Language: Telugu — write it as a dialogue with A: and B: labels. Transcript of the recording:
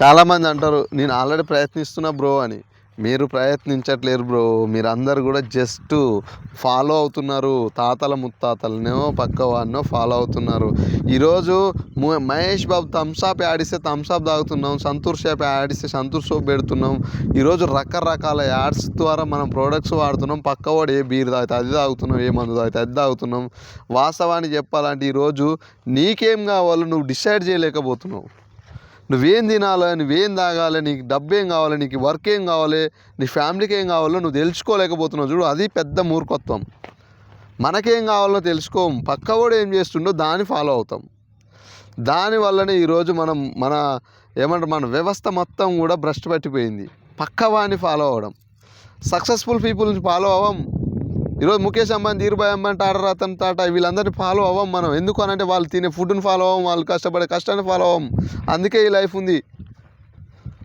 A: చాలామంది అంటారు నేను ఆల్రెడీ ప్రయత్నిస్తున్నా బ్రో అని. మీరు ప్రయత్నించట్లేరు బ్రో. మీరందరూ కూడా జస్ట్ ఫాలో అవుతున్నారు. తాతల ముత్తాతలనో పక్క వాడినో ఫాలో అవుతున్నారు. ఈరోజు మహేష్ బాబు థమ్స్అప్ యాడ్ ఇస్తే థమ్స్అప్ తాగుతున్నాం. సంతూర్ షాప్ యాడ్ ఇస్తే సంతూర్ సోప్ పెడుతున్నాం. ఈరోజు రకరకాల యాడ్స్ ద్వారా మనం ప్రోడక్ట్స్ వాడుతున్నాం. పక్కవాడు ఏ బీర్ తాగితే అది తాగుతున్నాం, ఏ మందు తాగితే అది తాగుతున్నాం. వాస్తవాన్ని చెప్పాలంటే ఈరోజు నీకేం కావాలో నువ్వు డిసైడ్ చేయలేకపోతున్నావు. నువ్వేం తినాలి, నువ్వేం తాగాలి, నీకు డబ్బు ఏం కావాలి, నీకు వర్క్ ఏం కావాలి, నీ ఫ్యామిలీకి ఏం కావాలో నువ్వు తెలుసుకోలేకపోతున్నావు. చూడు, అది పెద్ద మూర్ఖత్వం. మనకేం కావాలో తెలుసుకోం, పక్కవాడు ఏం చేస్తుండో దాన్ని ఫాలో అవుతాం. దానివల్లనే ఈరోజు మన వ్యవస్థ మొత్తం కూడా భ్రష్టు పట్టిపోయింది. పక్కవాడిని ఫాలో అవ్వడం. సక్సెస్ఫుల్ పీపుల్ని ఫాలో అవ్వం. ఈరోజు ముఖేష్ అంబానీ, ధీరుభాయ్ అంబానీ, రతన్ టాటా వీళ్ళందరినీ ఫాలో అవ్వం మనం. ఎందుకు అనంటే వాళ్ళు తినే ఫుడ్ని ఫాలో అవ్వం, వాళ్ళు కష్టపడే కష్టాన్ని ఫాలో అవ్వం. అందుకే ఈ లైఫ్ ఉంది.